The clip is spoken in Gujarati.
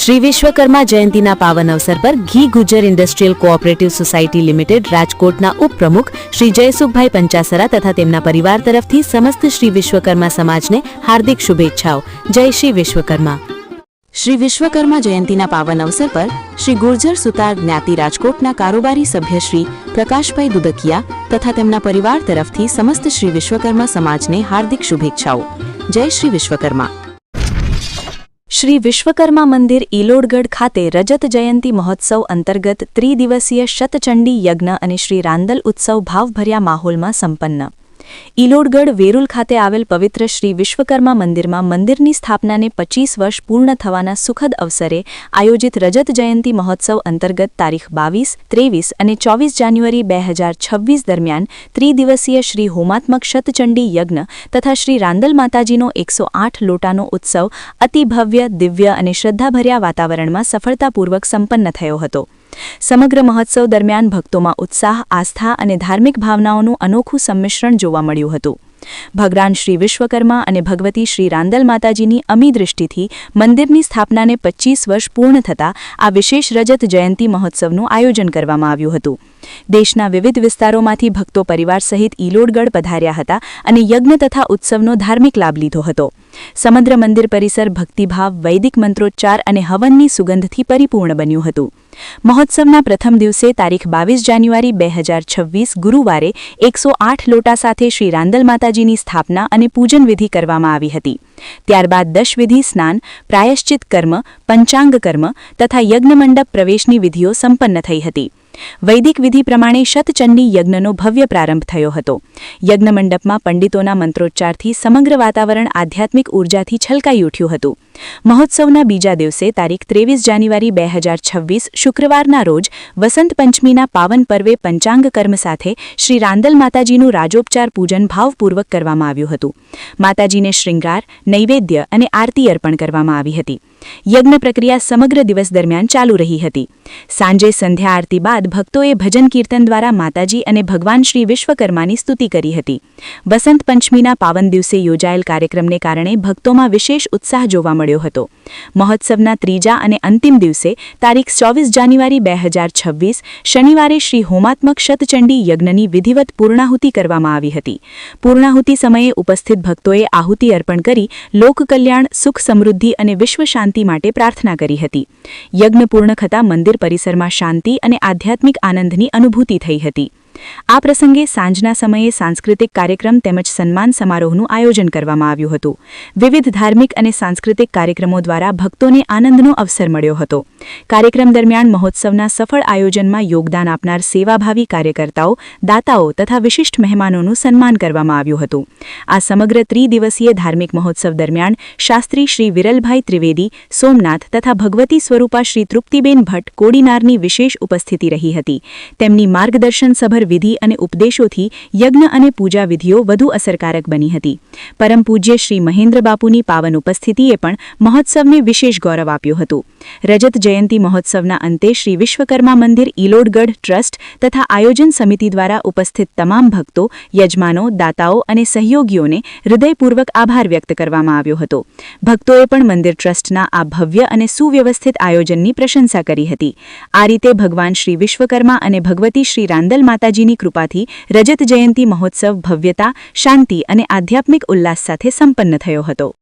શ્રી વિશ્વકર્મા જયંતિના પાવન અવસર પર ઘી Gujjar industrial cooperative society limited રાજકોટના ઉપપ્રમુખ શ્રી જયસુખભાઈ પંચાસરા તથા તેમના પરિવાર તરફથી સમસ્ત શ્રી વિશ્વકર્મા સમાજને હાર્દિક શુભેચ્છાઓ। જય શ્રી વિશ્વકર્મા। શ્રી વિશ્વકર્મા જયંતિના પાવન અવસર પર શ્રી ગુર્જર સુતાર જ્ઞાતિ રાજકોટના કારોબારી સભ્ય શ્રી પ્રકાશભાઈ દુદકિયા તથા તેમના પરિવાર તરફથી સમસ્ત શ્રી વિશ્વકર્મા સમાજને હાર્દિક શુભેચ્છાઓ। જય શ્રી વિશ્વકર્મા। શ્રી વિશ્વકર્મા મંદિર ઈલોડગઢ ખાતે રજત જયંતિ મહોત્સવ અંતર્ગત ત્રિદિવસીય શતચંડી યજ્ઞ અને શ્રી રાંદલ ઉત્સવ ભાવભર્યા માહોલમાં સંપન્ન। ઈલોડગઢ વેરુલ ખાતે આવેલ પવિત્ર શ્રી વિશ્વકર્મા મંદિરમાં મંદિરની સ્થાપનાને 25 વર્ષ પૂર્ણ થવાના સુખદ અવસરે આયોજિત રજત જયંતિ મહોત્સવ અંતર્ગત તારીખ 22, 23 અને 24 જાન્યુઆરી 2026 દરમિયાન ત્રિદિવસીય શ્રી હોમાત્મક શતચંડી યજ્ઞ તથા શ્રી રાંદલ માતાજીનો 108 લોટાનો ઉત્સવ અતિ ભવ્ય, દિવ્ય અને શ્રદ્ધાભર્યા વાતાવરણમાં સફળતાપૂર્વક સંપન્ન થયો હતો। સમગ્ર મહોત્સવ દરમિયાન ભક્તોમાં ઉત્સાહ, આસ્થા અને ધાર્મિક ભાવનાઓનું અનોખું સંમિશ્રણ જોવા મળ્યું હતું। ભગવાન શ્રી વિશ્વકર્મા અને ભગવતી શ્રી રાંદલ માતાજીની અમી દૃષ્ટિથી મંદિરની સ્થાપનાને 25 વર્ષ પૂર્ણ થતાં આ વિશેષ રજત જયંતિ મહોત્સવનું આયોજન કરવામાં આવ્યું હતું। દેશના વિવિધ વિસ્તારોમાંથી ભક્તો પરિવાર સહિત ઈલોડગઢ પધાર્યા હતા અને યજ્ઞ તથા ઉત્સવનો ધાર્મિક લાભ લીધો હતો। સમગ્ર મંદિર પરિસર ભક્તિભાવ, વૈદિક મંત્રોચ્ચાર અને હવનની સુગંધથી પરિપૂર્ણ બન્યું હતું। મહોત્સવના પ્રથમ દિવસે તારીખ 22 જાન્યુઆરી 2026 ગુરુવારે 108 લોટા સાથે શ્રી રાંદલ માતાજીની સ્થાપના અને પૂજન વિધિ કરવામાં આવી હતી। ત્યારબાદ દશવિધિ સ્નાન, પ્રાયશ્ચિત કર્મ, પંચાંગ કર્મ તથા યજ્ઞમંડપ પ્રવેશની વિધિઓ સંપન્ન થઈ હતી। વૈદિક વિધિ પ્રમાણે શતચંડી યજ્ઞનો ભવ્ય પ્રારંભ થયો હતો। યજ્ઞમંડપમાં પંડિતોના મંત્રોચ્ચારથી સમગ્ર વાતાવરણ આધ્યાત્મિક ઉર્જાથી છલકાઈ ઉઠ્યું હતું। મહોત્સવના બીજા દિવસે તારીખ 23 જાન્યુઆરી 2026 શુક્રવારના રોજ વસંત પંચમીના પાવન પર્વે પંચાંગ કર્મ સાથે શ્રી રાંદલ માતાજીનું રાજોપચાર પૂજન ભાવપૂર્વક કરવામાં આવ્યું હતું। માતાજીને શ્રૃંગાર, નૈવેદ્ય અને આરતી અર્પણ કરવામાં આવી હતી। યજ્ઞ પ્રક્રિયા સમગ્ર દિવસ દરમિયાન ચાલુ રહી હતી। સાંજે સંધ્યા આરતી બાદ ભક્તોએ ભજન કીર્તન દ્વારા માતાજી અને ભગવાન શ્રી વિશ્વકર્માની સ્તુતિ કરી હતી। વસંત પંચમીના પાવન દિવસે યોજાયેલ કાર્યક્રમને કારણે ભક્તોમાં વિશેષ ઉત્સાહ જોવા મળ્યો હતો। મહોત્સવના ત્રીજા અને અંતિમ દિવસે તારીખ 24 જાન્યુઆરી 2026 શનિવારે શ્રી હોમાત્મક શતચંડી યજ્ઞની વિધિવત પૂર્ણાહુતિ કરવામાં આવી હતી। પૂર્ણાહુતિ સમયે ઉપસ્થિત ભક્તોએ આહુતિ અર્પણ કરી લોકકલ્યાણ, સુખ સમૃદ્ધિ અને વિશ્વ શાંતિ માટે પ્રાર્થના કરી હતી। યજ્ઞ પૂર્ણ થતાં મંદિર પરિસરમાં શાંતિ અને આધ્યાત્મિક આનંદની અનુભૂતિ થઈ હતી। આ પ્રસંગે સાંજના સમયે સાંસ્કૃતિક કાર્યક્રમ તેમજ સન્માન સમારોહનું આયોજન કરવામાં આવ્યું હતું। વિવિધ ધાર્મિક અને સાંસ્કૃતિક કાર્યક્રમો દ્વારા ભક્તોને આનંદનો અવસર મળ્યો હતો। કાર્યક્રમ દરમિયાન મહોત્સવના સફળ આયોજનમાં યોગદાન આપનાર સેવાભાવી કાર્યકર્તાઓ, દાતાઓ તથા વિશિષ્ટ મહેમાનોનું સન્માન કરવામાં આવ્યું હતું। આ સમગ્ર ત્રિદિવસીય ધાર્મિક મહોત્સવ દરમિયાન શાસ્ત્રી શ્રી વિરલભાઈ ત્રિવેદી, સોમનાથ તથા ભગવતી સ્વરૂપા શ્રી તૃપ્તિબેન ભટ્ટ કોડીનારની વિશેષ ઉપસ્થિતિ રહી હતી। તેમની માર્ગદર્શન સભર વિધિ અને ઉપદેશોથી યજ્ઞ અને પૂજા વિધિઓ વધુ અસરકારક બની હતી। પરમ પૂજ્ય શ્રી મહેન્દ્ર બાપુની પાવન ઉપસ્થિતિએ પણ મહોત્સવને વિશેષ ગૌરવ આપ્યું હતું। રજત જયંતિ મહોત્સવના અંતે શ્રી વિશ્વકર્મા મંદિર ઈલોડગઢ ટ્રસ્ટ તથા આયોજન સમિતિ દ્વારા ઉપસ્થિત તમામ ભક્તો, યજમાનો, દાતાઓ અને સહયોગીઓને હૃદયપૂર્વક આભાર વ્યક્ત કરવામાં આવ્યો હતો। ભક્તોએ પણ મંદિર ટ્રસ્ટના આ ભવ્ય અને સુવ્યવસ્થિત આયોજનની પ્રશંસા કરી હતી। આ રીતે ભગવાન શ્રી વિશ્વકર્મા અને ભગવતી શ્રી રાંદલ માતાજીની કૃપાથી રજત જયંતિ મહોત્સવ ભવ્યતા, શાંતિ અને આધ્યાત્મિક ઉલ્લાસ સાથે સંપન્ન થયો હતો।